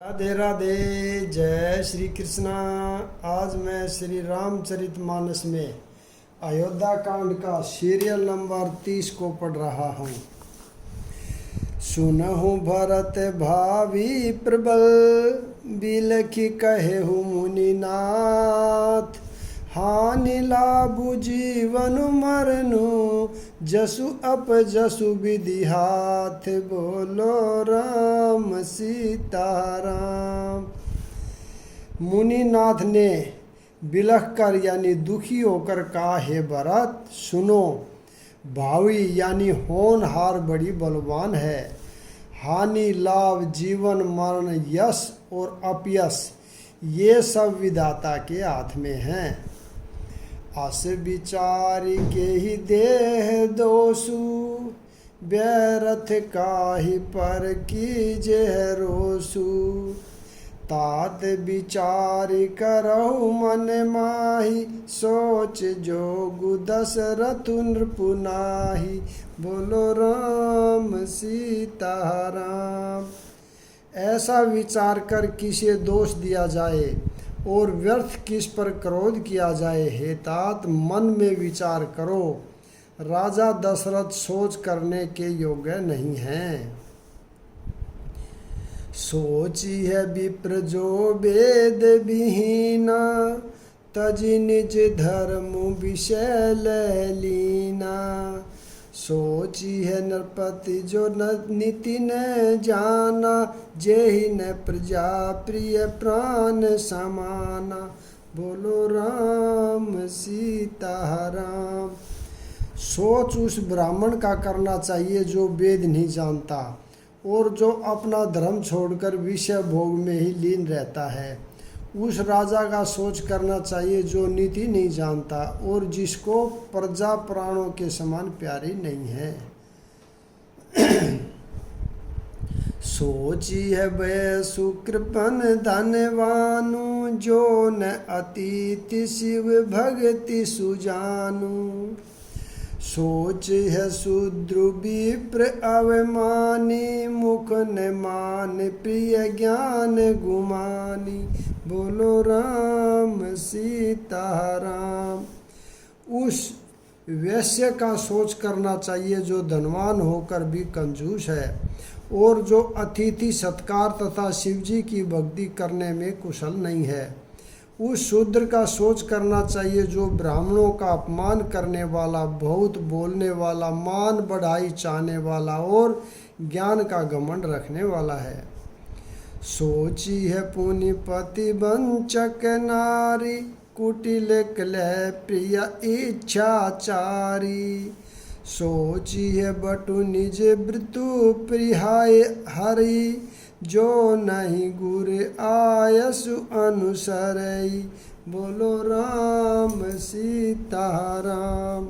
राधे राधे। जय श्री कृष्णा। आज मैं श्री रामचरितमानस में अयोध्या कांड का सीरियल नंबर 30 को पढ़ रहा हूँ। सुनहु भरत भावी प्रबल, बिलखि कहेहु मुनिनाथ। हानि लाभु जीवन मरनु, जसु अपजसु विधि हाथ। बोलो राम सीताराम। मुनिनाथ ने बिलख कर यानी दुखी होकर कहा, हे भरत सुनो, भावी यानी होनहार बड़ी बलवान है। हानि लाभ जीवन मरण यश और अपयश ये सब विधाता के हाथ में हैं। अस विचार के ही देह दोषु, व्यर्थ काहि पर कीजे रोसु। तात विचार करहु मन माही, सोच जोगु दशरथ नृपु नाहि। बोलो राम सीताराम। ऐसा विचार कर किसे दोष दिया जाए और व्यर्थ किस पर क्रोध किया जाए। हे तात मन में विचार करो, राजा दशरथ सोच करने के योग्य नहीं हैं। सोची है विप्र जो वेद विहीना, तजि निज धर्म विषय लीना। सोची है नरपति जो नीति न जाना, जेहि न प्रजा प्रिय प्राण समाना। बोलो राम सीताराम। सोच उस ब्राह्मण का करना चाहिए जो वेद नहीं जानता और जो अपना धर्म छोड़कर विषय भोग में ही लीन रहता है। उस राजा का सोच करना चाहिए जो नीति नहीं जानता और जिसको प्रजा प्राणों के समान प्यारी नहीं है। सोची है वै सुकृपन धनवानु, जो न अतिथि शिव भगति सुजानु। सोच है शूद्र विप्र अवमानी, मुख न मान प्रिय ज्ञान गुमानी। बोलो राम सीताराम। उस वैश्य का सोच करना चाहिए जो धनवान होकर भी कंजूस है और जो अतिथि सत्कार तथा शिवजी की भक्ति करने में कुशल नहीं है। उस शूद्र का सोच करना चाहिए जो ब्राह्मणों का अपमान करने वाला, बहुत बोलने वाला, मान बढ़ाई चाहने वाला और ज्ञान का घमंड रखने वाला है। सोची है पुनिपति वंचक नारी, कुटिल कलह प्रिय इच्छाचारी। सोची है बटु निज वृतु प्रिहाय हरि, जो नहीं गुर आयसु अनुसरई। बोलो राम सीताराम।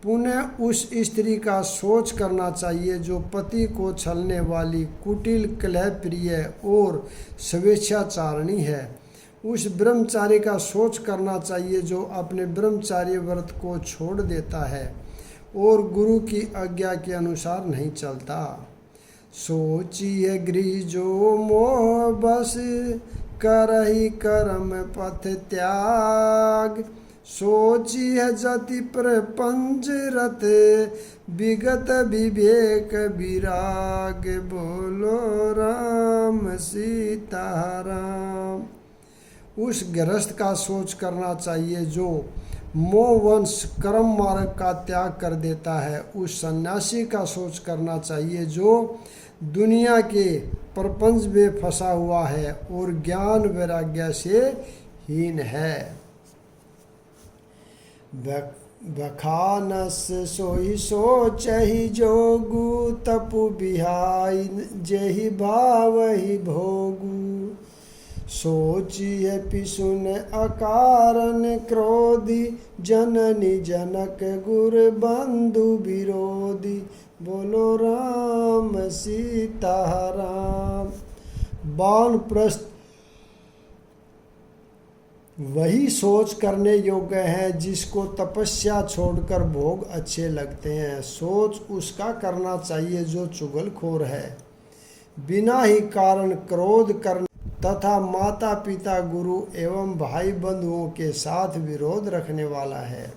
पुनः उस स्त्री का सोच करना चाहिए जो पति को छलने वाली, कुटिल कलह प्रिय और स्वेच्छाचारिणी है। उस ब्रह्मचारी का सोच करना चाहिए जो अपने ब्रह्मचार्य व्रत को छोड़ देता है और गुरु की आज्ञा के अनुसार नहीं चलता। सोची है गृह जो मोह बस, करहि कर्म पथ त्याग। सोची है जति प्रपंच रत, विगत विवेक विराग। बोलो राम सीताराम। उस गृहस्थ का सोच करना चाहिए जो मोहवंश कर्म मार्ग का त्याग कर देता है। उस सन्यासी का सोच करना चाहिए जो दुनिया के प्रपंच में फंसा हुआ है और ज्ञान वैराग्य से हीन है। बखानस सोई सोचहि जोगु, तपु बिहाई जेहि भावहि भोगु। सोची है पिसुन अकारन क्रोधी, जननी जनक गुर बंधु विरोधी। बोलो राम सीताराम। वानप्रस्थ वही सोच करने योग्य है जिसको तपस्या छोड़कर भोग अच्छे लगते हैं। सोच उसका करना चाहिए जो चुगलखोर है। बिना ही कारण क्रोध करने तथा माता पिता गुरु एवं भाई बंधुओं के साथ विरोध रखने वाला है।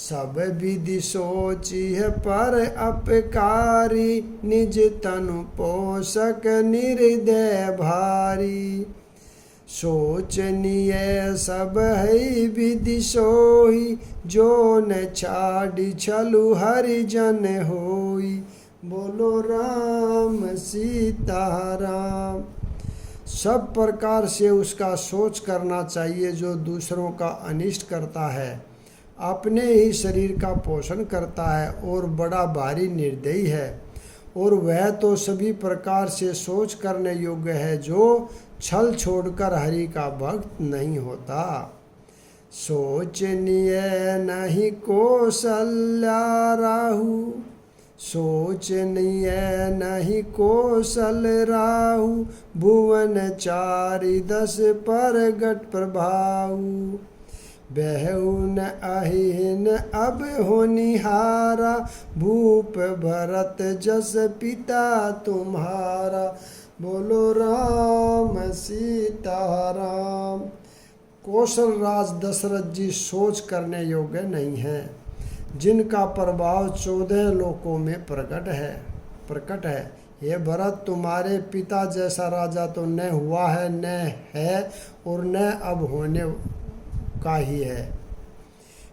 सब विधि सोचिह पर अपकारी, निज तनु पोषक निर्दय भारी। सोचनीय सब है विधि सोई, जो न छाड़ी छलु हरिजन होई। बोलो राम सीता राम। सब प्रकार से उसका सोच करना चाहिए जो दूसरों का अनिष्ट करता है, अपने ही शरीर का पोषण करता है और बड़ा भारी निर्दयी है। और वह तो सभी प्रकार से सोच करने योग्य है जो छल छोड़कर हरि का भक्त नहीं होता। सोचनीय नहीं कौशल्या राहु, सोचनीय नहीं कौशल राहु। भुवन चारि दस परगट प्रभाऊ। बहुन अहिन अब होनिहारा, भूप भरत जस पिता तुम्हारा। बोलो राम सीता राम। कौशल राज दशरथ जी सोच करने योग्य नहीं है, जिनका प्रभाव 14 लोकों में प्रकट है। ये भरत, तुम्हारे पिता जैसा राजा तो न हुआ है, न है और न अब होने का ही है।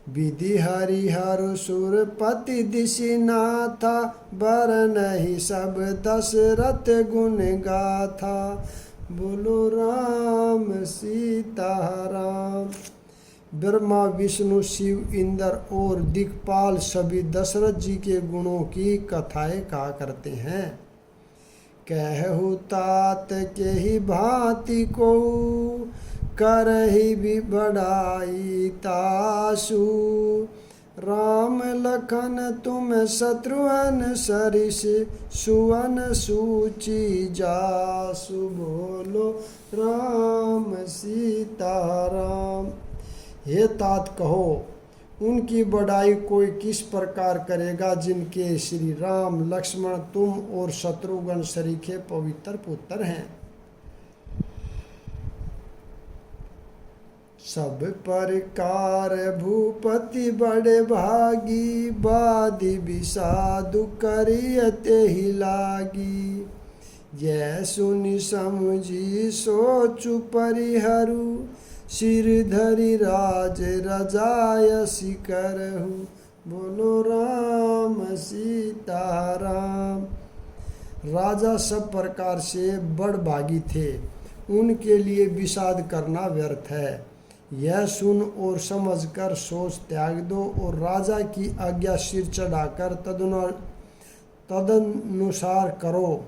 विधि हरिहर सुरपति दिशि नाथा, बर नहीं सब दशरथ गुण गाथा। बोलो राम सीता राम। ब्रह्मा विष्णु शिव इंद्र और दिक्पाल सभी दशरथ जी के गुणों की कथाएं कहा करते हैं। कहु तात के ही भांति को, करहि भी बड़ाई तासु। राम लखन तुम शत्रुघ्न सरिस, सुवन सूचि जासु। बोलो राम सीता राम। हे तात कहो, उनकी बड़ाई कोई किस प्रकार करेगा, जिनके श्री राम लक्ष्मण तुम और शत्रुघ्न सरीखे पवित्र पुत्र हैं। सब प्रकार भूपति बड़े भागी, बादि विषादु करियते ही लागी। यह सुनि समझी सोचु परिहरु, सिर धरि राज रजायसी करहु। बोलो राम सीता राम। राजा सब प्रकार से बड़भागी थे, उनके लिए विषाद करना व्यर्थ है। यह सुन और समझकर सोच त्याग दो और राजा की आज्ञा सिर चढ़ाकर तदनुसार करो।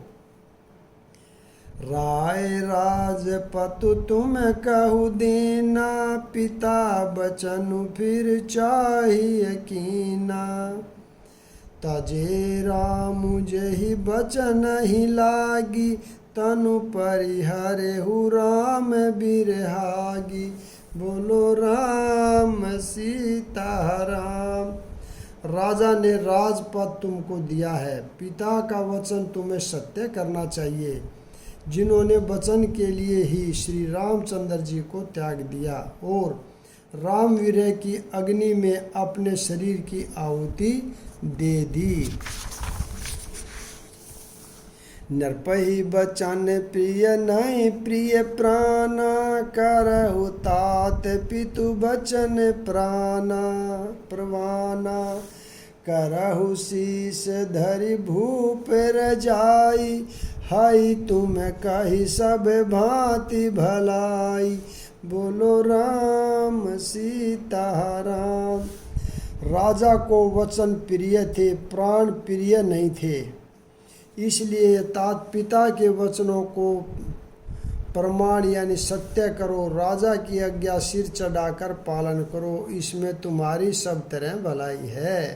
राय राजपतु तुम कहु देना, पिता बचनु फिर चाहिए कीना। तजे राम जहि बचन ही लागी, तनु परिहरेहु राम बिरहागी। बोलो राम सीता राम। राजा ने राजपद तुमको दिया है, पिता का वचन तुम्हें सत्य करना चाहिए, जिन्होंने वचन के लिए ही श्री रामचंद्र जी को त्याग दिया और राम विरह की अग्नि में अपने शरीर की आहुति दे दी। नरपहि बचन प्रिय नहीं प्रिय प्राणा, करहु तात पितु बचन प्राणा प्रवाना। करहु शीस धरि भूप रजाई, हाय तुम कही सब भांति भलाई। बोलो राम सीता राम। राजा को वचन प्रिय थे, प्राण प्रिय नहीं थे, इसलिए तात पिता के वचनों को प्रमाण यानी सत्य करो, राजा की आज्ञा सिर चढ़ाकर पालन करो, इसमें तुम्हारी सब तरह भलाई है।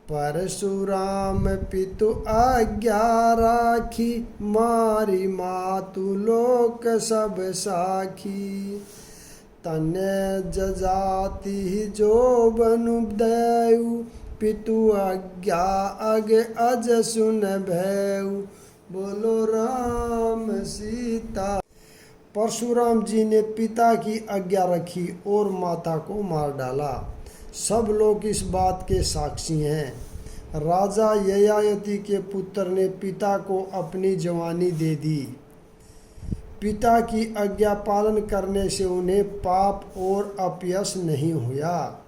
परशुराम पितु आज्ञा राखी, मारी मातु लोक सब साखी। तन्य जजाति जो बनु दयु, पितु आज्ञा अग अज सुन भयउ। बोलो राम सीता। परशुराम जी ने पिता की आज्ञा रखी और माता को मार डाला। सब लोग इस बात के साक्षी हैं। राजा ययाति के पुत्र ने पिता को अपनी जवानी दे दी। पिता की आज्ञा पालन करने से उन्हें पाप और अपयश नहीं हुआ।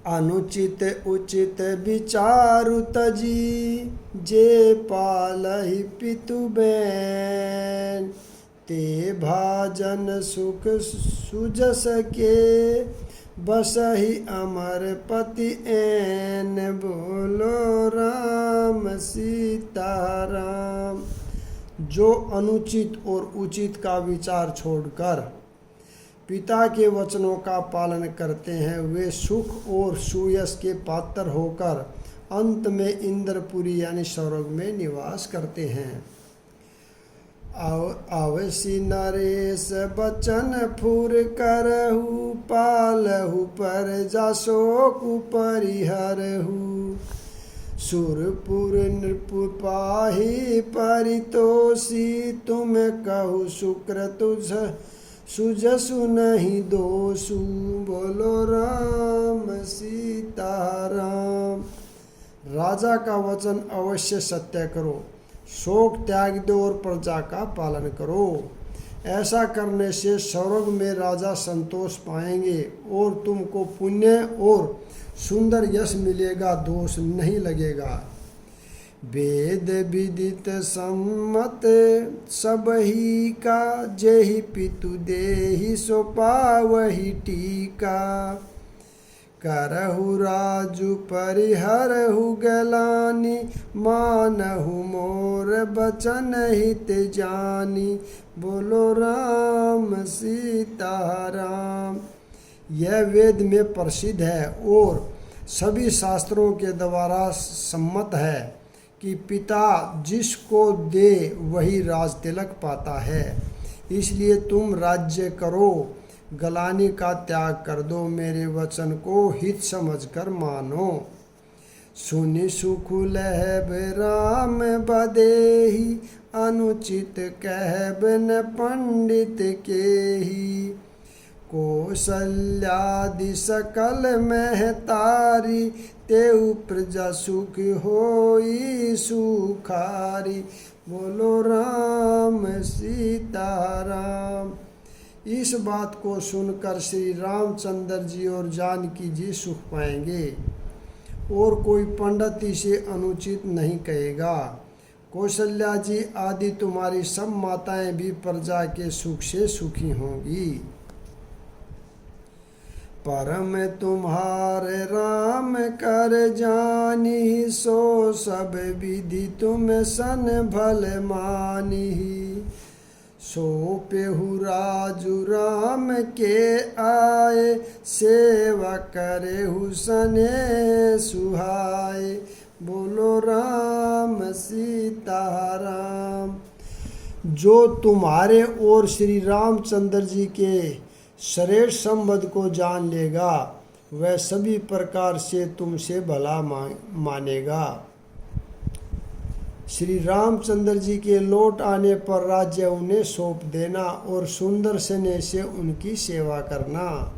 अनुचित उचित विचारु तजी, जे पालहि पितु बैन, ते भाजन सुख सुजस के, बसहि अमर पति ऐन। बोलो राम सीताराम। जो अनुचित और उचित का विचार छोड़कर पिता के वचनों का पालन करते हैं, वे सुख और सुयश के पात्र होकर अंत में इंद्रपुरी यानी स्वर्ग में निवास करते हैं। अवसि नरेश बचन फुर करहु, पालहु पर जासोकु परिहरहु। सुरपुर नृपु पाहि परितोषी, तुम कहु शुक्र तुझ सुजसु नहीं दोषु। बोलो राम सीताराम। राजा का वचन अवश्य सत्य करो, शोक त्याग दो और प्रजा का पालन करो। ऐसा करने से स्वर्ग में राजा संतोष पाएंगे और तुमको पुण्य और सुंदर यश मिलेगा, दोष नहीं लगेगा। वेद विदित सम्मत सब ही का, जेहि पितु देहि सो पावहि टीका। करहु राजु परिहरहु गलानी, मानहु मोर बचन हित जानी। बोलो राम सीताराम। यह वेद में प्रसिद्ध है और सभी शास्त्रों के द्वारा सम्मत है कि पिता जिसको दे वही राज तिलक पाता है। इसलिए तुम राज्य करो, गलानी का त्याग कर दो, मेरे वचन को हित समझकर मानो। सुनि सुख लहब राम बदेहि, अनुचित कहब न पंडित केहि। कौशल्यादि सकल महतारी, तेउ प्रजा सुख होई सुखारी। बोलो राम सीताराम। इस बात को सुनकर श्री रामचंद्र जी और जानकी जी सुख पाएंगे और कोई पंडित इसे अनुचित नहीं कहेगा। कौशल्या जी आदि तुम्हारी सब माताएं भी प्रजा के सुख से सुखी होंगी। परम तुम्हारे राम कर जानी, सो सब विधि तुम सन भल मानी। सौंपेहु राजु राम के आए, सेवा करेहु सने सुहाए। बोलो राम सीताराम। जो तुम्हारे और श्री रामचंद्र जी के श्रेष्ठ संबंध को जान लेगा, वह सभी प्रकार से तुमसे भला मानेगा। श्री रामचंद्र जी के लौट आने पर राज्य उन्हें सौंप देना और सुंदर स्नेह से उनकी सेवा करना।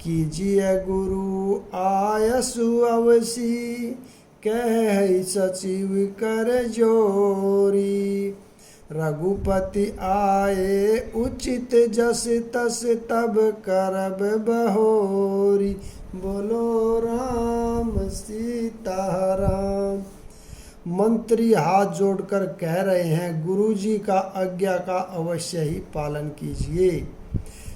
कीजिए गुरु आयसु अवसी, कह सचिव कर जोरी। रघुपति आए उचित जस तस, तब करब बहोरी। बोलो राम सीताराम। मंत्री हाथ जोड़कर कह रहे हैं, गुरुजी का आज्ञा का अवश्य ही पालन कीजिए।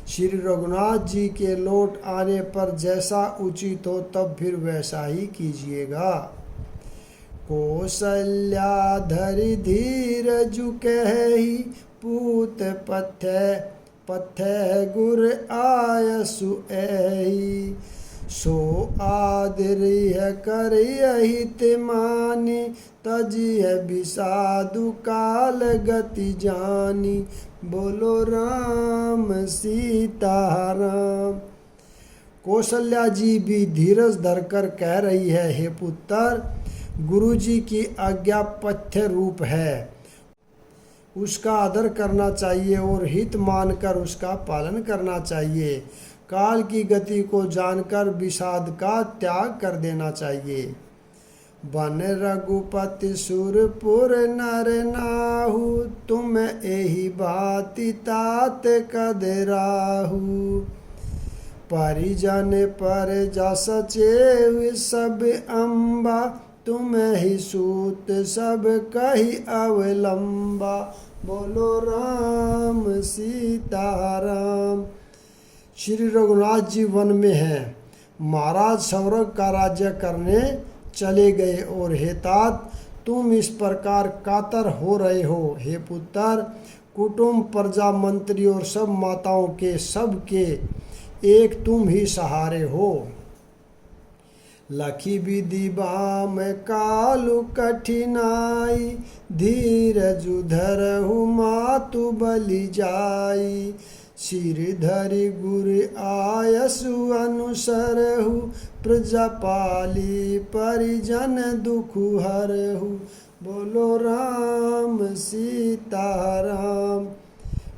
श्री रघुनाथ जी के लौट आने पर जैसा उचित हो तब फिर वैसा ही कीजिएगा। कौशल्या धरि धीरजु कहि, पूत पथ्य गुर आयसु एहि। सो आदरिय करियहित मानी, तजिय विषादु काल गति जानी। बोलो राम सीताराम। कौशल्या जी भी धीरज धरकर कह रही है, हे पुत्र, गुरु जी की आज्ञा पथ्य रूप है, उसका आदर करना चाहिए और हित मानकर उसका पालन करना चाहिए। काल की गति को जानकर विषाद का त्याग कर देना चाहिए। बन रघुपति सुरपुर नर नाहु, तुम एहि बाति तात कदराहु। परिजन पर जस चेव सब अम्बा, तुम ही सूत सब कही अवलंबा। बोलो राम सीताराम। श्री रघुनाथ जी वन में हैं। महाराज सौरभ का राज्य करने चले गए और हे तात, तुम इस प्रकार कातर हो रहे हो। हे पुत्र, कुटुंब प्रजा मंत्री और सब माताओं के सब के एक तुम ही सहारे हो। लखी विधि बाम कालु कठिनाई, धीरज धरहु मातु बलि जाई। सिर धरि गुर आयसु अनुसरहु, प्रजा पाली परिजन दुख हरहु। बोलो राम सीताराम।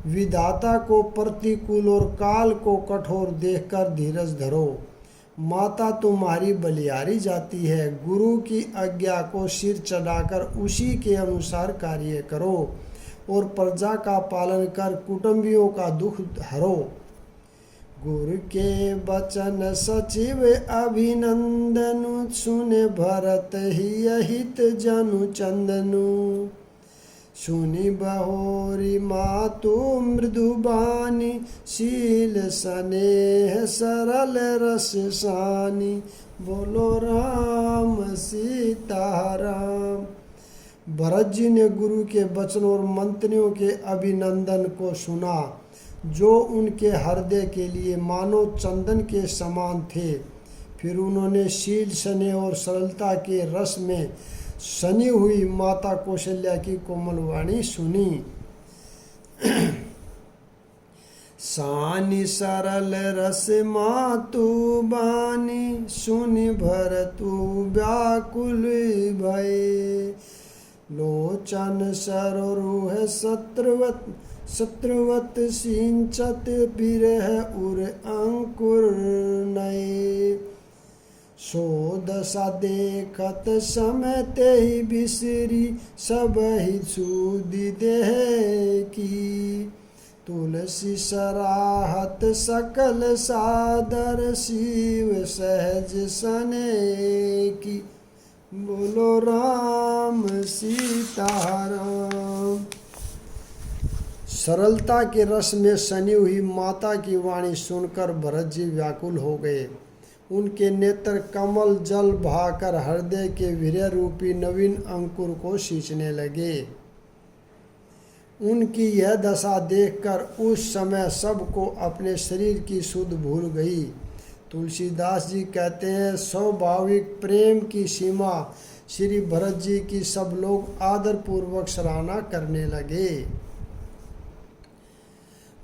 विधाता को प्रतिकूल और काल को कठोर देखकर धीरज धरो। माता तुम्हारी बलिहारी जाती है। गुरु की आज्ञा को सिर चढ़ाकर उसी के अनुसार कार्य करो और प्रजा का पालन कर कुटुंबियों का दुख हरो। गुरु के बचन सचिव अभिनंदनु, सुने भरत ही हित जनु चंदनु। सुनि बहोरी मातु मृदुबानी, शील स्नेह सरल रस सानी। बोलो राम सीताराम। भरत जी ने गुरु के वचन और मंत्रियों के अभिनंदन को सुना, जो उनके हृदय के लिए मानो चंदन के समान थे। फिर उन्होंने शील स्नेह और सरलता के रस में सनी हुई माता कौशल्या की कोमल वाणी सुनी। सानी सरल रस मातु बानी, सुनि भरतु व्याकुल भय। लोचन सरोरुह शत्रुवत सिंचत, बिरह उर अंकुर नये। सो दशा देखत समय ते ही बिसरी, सब ही सूदी देह की। तुलसी सराहत सकल सादर, शिव सहज सने की। बोलो राम सीताराम। सरलता के रस में सनी हुई माता की वाणी सुनकर भरत जी व्याकुल हो गए। उनके नेत्र कमल जल बहाकर हृदय के वीर्य रूपी नवीन अंकुर को सींचने लगे। उनकी यह दशा देखकर उस समय सबको अपने शरीर की सुध भूल गई। तुलसीदास जी कहते हैं, स्वाभाविक प्रेम की सीमा श्री भरत जी की सब लोग आदरपूर्वक सराहना करने लगे।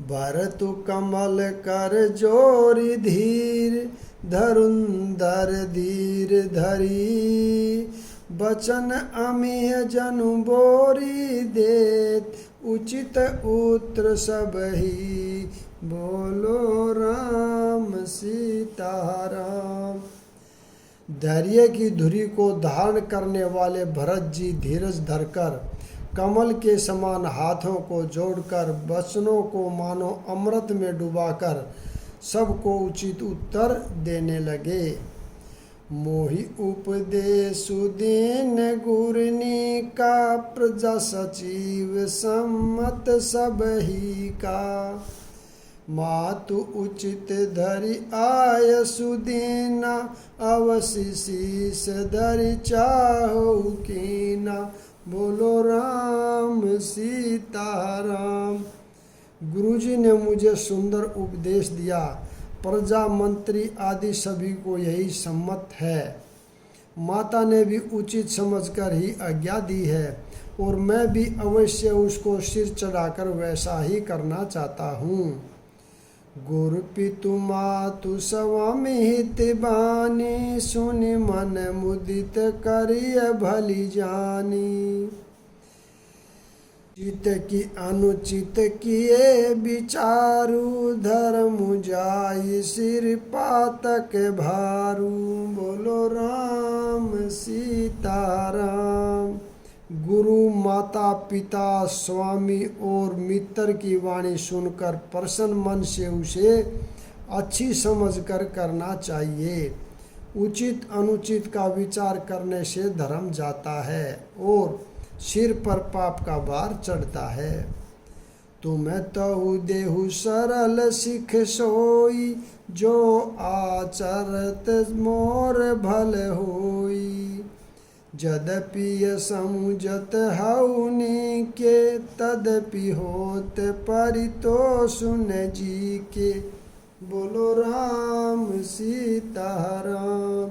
भरत कमल कर जोरी धीर, धरुंधर धीर धरी। बचन अमीय जनु बोरी देत, उचित उत्तर सब ही। बोलो राम सीताराम। धैर्य की धुरी को धारण करने वाले भरत जी धीरज धरकर कमल के समान हाथों को जोड़कर वचनों को मानो अमृत में डुबाकर सबको उचित उत्तर देने लगे। मोहि उपदेशु दीन गुरनी का, प्रजा सचिव सम्मत सब ही का। मातु उचित धरि आय सुदीना, अवसि शीस धरि चाहु कीना। बोलो राम सीताराम। गुरुजी ने मुझे सुंदर उपदेश दिया। प्रजा मंत्री आदि सभी को यही सम्मत है। माता ने भी उचित समझकर ही आज्ञा दी है और मैं भी अवश्य उसको सिर चढ़ाकर वैसा ही करना चाहता हूँ। गुरु पितु मातु स्वामी हित बानी, सुनि मन मुदित करिय भली जानी। चित की अनुचित किए विचारु, धर्म जाई सिर पातक भारू। बोलो राम सीताराम। गुरु माता पिता स्वामी और मित्र की वाणी सुनकर प्रसन्न मन से उसे अच्छी समझकर करना चाहिए। उचित अनुचित का विचार करने से धर्म जाता है और सिर पर पाप का भार चढ़ता है। तुम्हें तहु देहु सरल सिख सोई, जो आचरत मोर भल होई। यद्यपि समुझत हउनि के, तदपि होत परितोष न जी के। बोलो राम सीताराम।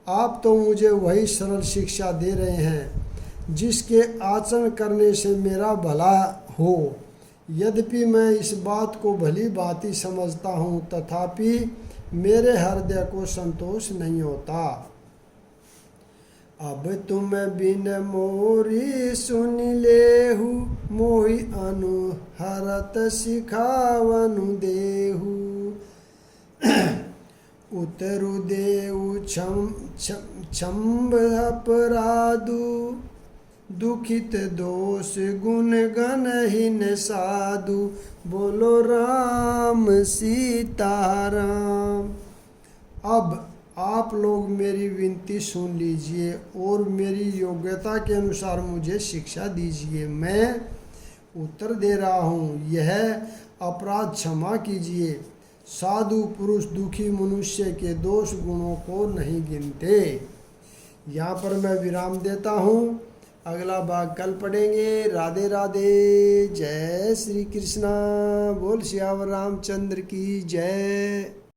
आप तो मुझे वही सरल शिक्षा दे रहे हैं जिसके आचरण करने से मेरा भला हो। यद्यपि मैं इस बात को भली भांति समझता हूँ, तथापि मेरे हृदय को संतोष नहीं होता। अब तुम बिन मोरी सुन लेहु, मोहि अनुहरत सिखावनु देहु। उतरु देउ छम्ब अपराधु, दुखित दोष गुण गणहीन साधु। बोलो राम सीताराम। अब आप लोग मेरी विनती सुन लीजिए और मेरी योग्यता के अनुसार मुझे शिक्षा दीजिए। मैं उत्तर दे रहा हूँ, यह अपराध क्षमा कीजिए। साधु पुरुष दुखी मनुष्य के दोष गुणों को नहीं गिनते। यहाँ पर मैं विराम देता हूँ। अगला भाग कल पढ़ेंगे। राधे राधे। जय श्री कृष्णा। बोल सियावर रामचंद्र की जय।